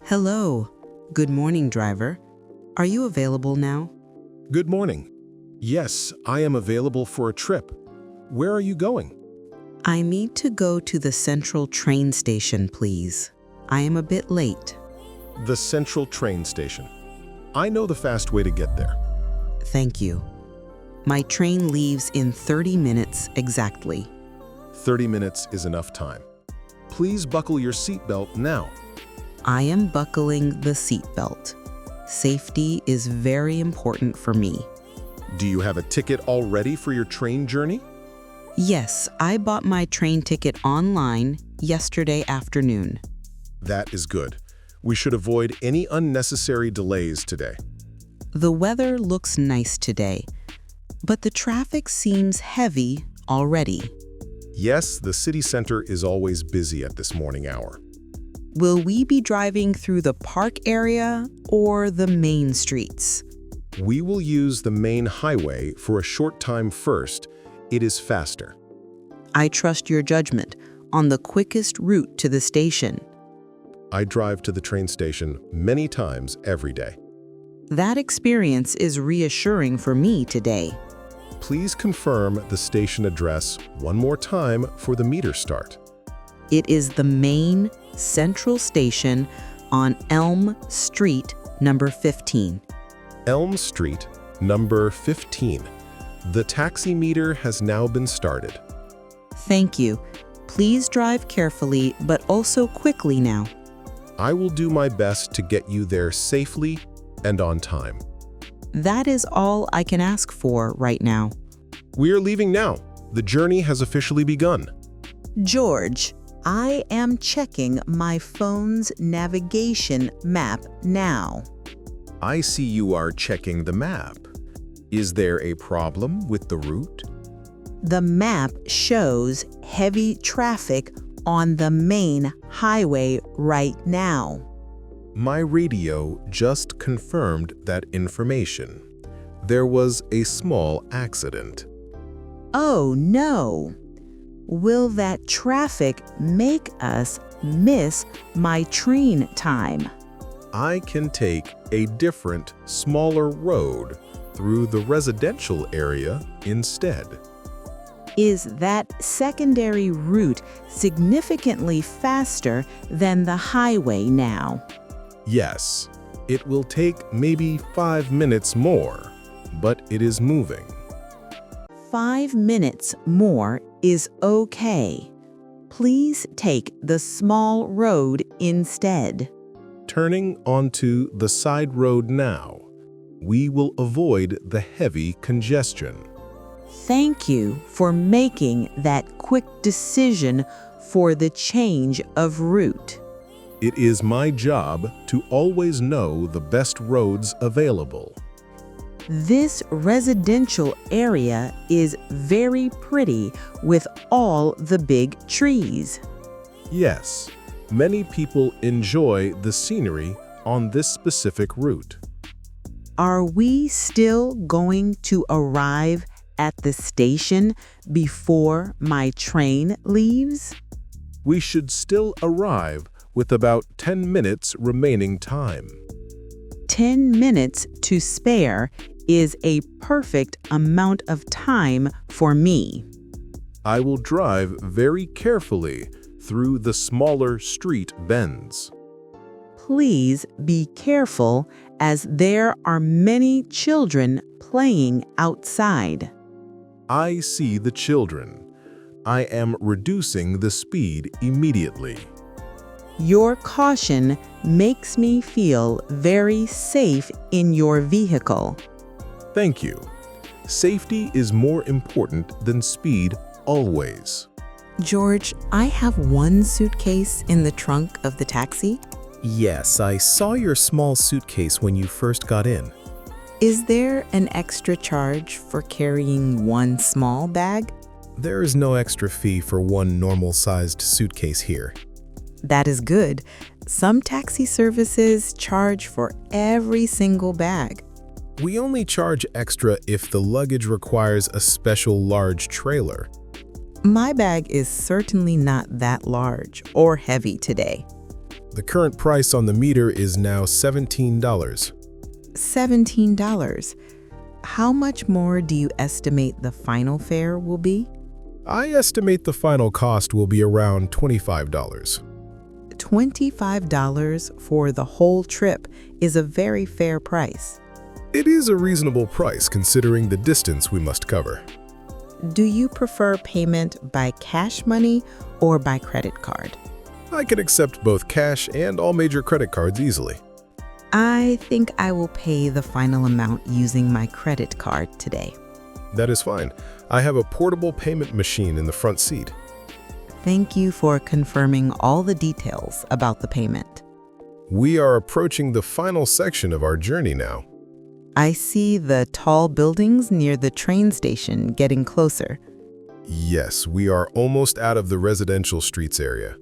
Hello. Good morning, driver. Are you available now? Good morning. Yes, I am available for a trip. Where are you going? I need to go to the central train station, please. I am a bit late. The Central Train Station. I know the fast way to get there. Thank you. My train leaves in 30 minutes exactly. 30 minutes is enough time. Please buckle your seatbelt now. I am buckling the seatbelt. Safety is very important for me. Do you have a ticket already for your train journey? Yes, I bought my train ticket online yesterday afternoon. That is good. We should avoid any unnecessary delays today. The weather looks nice today, but the traffic seems heavy already. Yes, the city center is always busy at this morning hour. Will we be driving through the park area or the main streets? We will use the main highway for a short time first. It is faster. I trust your judgment on the quickest route to the station. I drive to the train station many times every day. That experience is reassuring for me today. Please confirm the station address one more time for the meter start. It is the main central station on Elm Street, number 15. Elm Street, number 15. The taxi meter has now been started. Thank you. Please drive carefully, but also quickly now. I will do my best to get you there safely and on time. That is all I can ask for right now. We are leaving now. The journey has officially begun. George, I am checking my phone's navigation map now. I see you are checking the map. Is there a problem with the route? The map shows heavy traffic on the main highway right now. My radio just confirmed that information. There was a small accident. Oh no! Will that traffic make us miss my train time? I can take a different, smaller road through the residential area instead. Is that secondary route significantly faster than the highway now? Yes, it will take maybe 5 minutes more, but it is moving. 5 minutes more is okay. Please take the small road instead. Turning onto the side road now, we will avoid the heavy congestion. Thank you for making that quick decision for the change of route. It is my job to always know the best roads available. This residential area is very pretty with all the big trees. Yes, many people enjoy the scenery on this specific route. Are we still going to arrive at the station before my train leaves? We should still arrive with about 10 minutes remaining time. 10 minutes to spare is a perfect amount of time for me. I will drive very carefully through the smaller street bends. Please be careful as there are many children playing outside. I see the children. I am reducing the speed immediately. Your caution makes me feel very safe in your vehicle. Thank you. Safety is more important than speed always. George, I have one suitcase in the trunk of the taxi. Yes, I saw your small suitcase when you first got in. Is there an extra charge for carrying one small bag? There is no extra fee for one normal-sized suitcase here. That is good. Some taxi services charge for every single bag. We only charge extra if the luggage requires a special large trailer. My bag is certainly not that large or heavy today. The current price on the meter is now $17. $17. How much more do you estimate the final fare will be? I estimate the final cost will be around $25. $25 for the whole trip is a very fair price. It is a reasonable price considering the distance we must cover. Do you prefer payment by cash money or by credit card? I can accept both cash and all major credit cards easily. I think I will pay the final amount using my credit card today. That is fine. I have a portable payment machine in the front seat. Thank you for confirming all the details about the payment. We are approaching the final section of our journey now. I see the tall buildings near the train station getting closer. Yes, we are almost out of the residential streets area.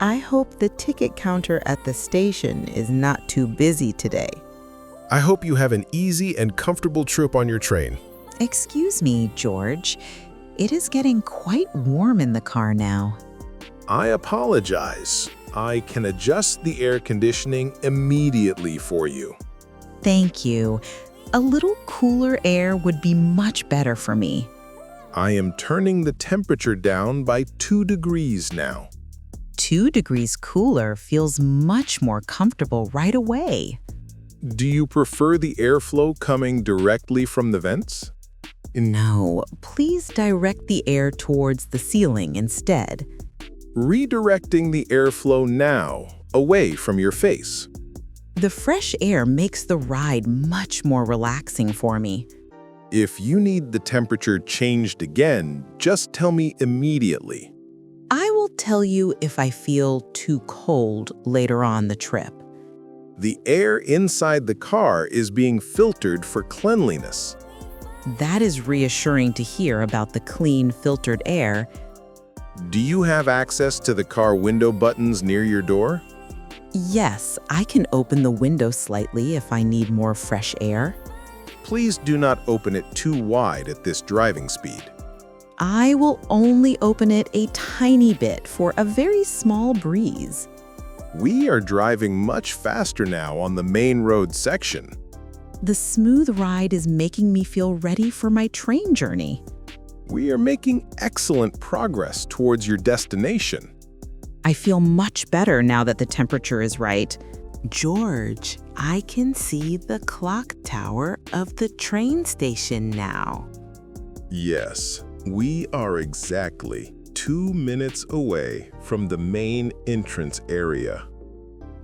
I hope the ticket counter at the station is not too busy today. I hope you have an easy and comfortable trip on your train. Excuse me, George. It is getting quite warm in the car now. I apologize. I can adjust the air conditioning immediately for you. Thank you. A little cooler air would be much better for me. I am turning the temperature down by 2 degrees now. 2 degrees cooler feels much more comfortable right away. Do you prefer the airflow coming directly from the vents? No, please direct the air towards the ceiling instead. Redirecting the airflow now, away from your face. The fresh air makes the ride much more relaxing for me. If you need the temperature changed again, just tell me immediately. I will tell you if I feel too cold later on the trip. The air inside the car is being filtered for cleanliness. That is reassuring to hear about the clean, filtered air. Do you have access to the car window buttons near your door? Yes, I can open the window slightly if I need more fresh air. Please do not open it too wide at this driving speed. I will only open it a tiny bit for a very small breeze. We are driving much faster now on the main road section. The smooth ride is making me feel ready for my train journey. We are making excellent progress towards your destination. I feel much better now that the temperature is right. George, I can see the clock tower of the train station now. Yes, we are exactly 2 minutes away from the main entrance area.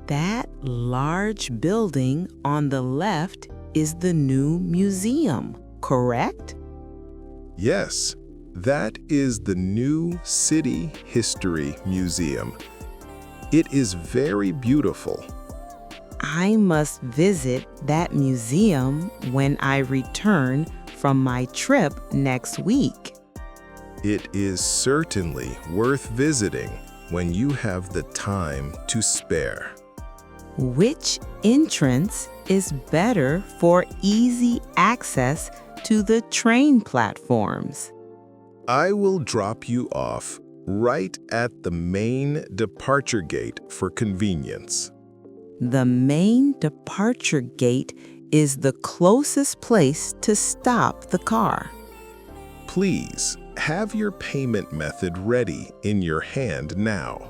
That large building on the left is the new museum, correct? Yes, that is the new City History Museum. It is very beautiful. I must visit that museum when I return from my trip next week. It is certainly worth visiting when you have the time to spare. Which entrance is better for easy access to the train platforms? I will drop you off right at the main departure gate for convenience. The main departure gate is the closest place to stop the car. Please have your payment method ready in your hand now.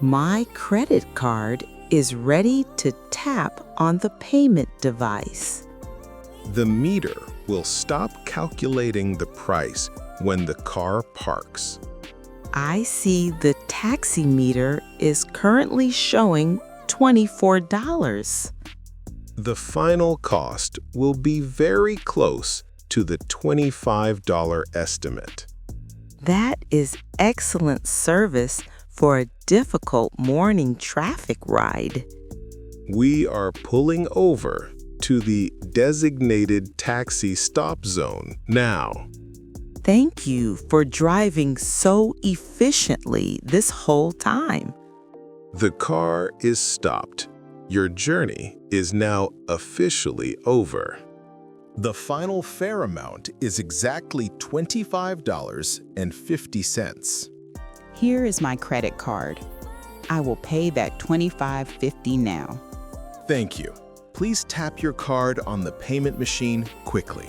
My credit card is ready to tap on the payment device. The meter will stop calculating the price when the car parks. I see the taxi meter is currently showing $24. The final cost will be very close to the $25 estimate. That is excellent service for a difficult morning traffic ride. We are pulling over to the designated taxi stop zone now. Thank you for driving so efficiently this whole time. The car is stopped. Your journey is now officially over. The final fare amount is exactly $25.50. Here is my credit card. I will pay that $25.50 now. Thank you. Please tap your card on the payment machine quickly.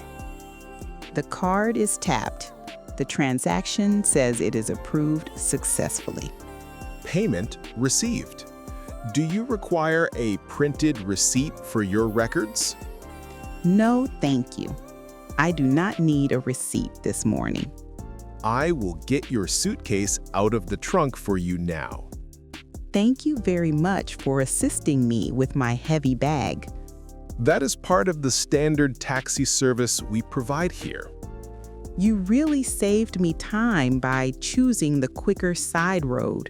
The card is tapped. The transaction says it is approved successfully. Payment received. Do you require a printed receipt for your records? No, thank you. I do not need a receipt this morning. I will get your suitcase out of the trunk for you now. Thank you very much for assisting me with my heavy bag. That is part of the standard taxi service we provide here. You really saved me time by choosing the quicker side road.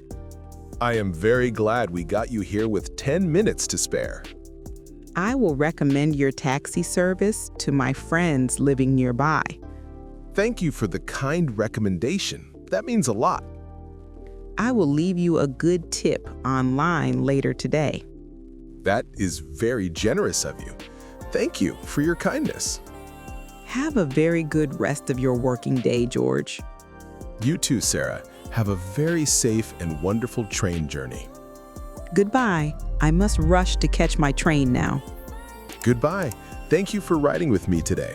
I am very glad we got you here with 10 minutes to spare. I will recommend your taxi service to my friends living nearby. Thank you for the kind recommendation. That means a lot. I will leave you a good tip online later today. That is very generous of you. Thank you for your kindness. Have a very good rest of your working day, George. You too, Sarah. Have a very safe and wonderful train journey. Goodbye. I must rush to catch my train now. Goodbye. Thank you for riding with me today.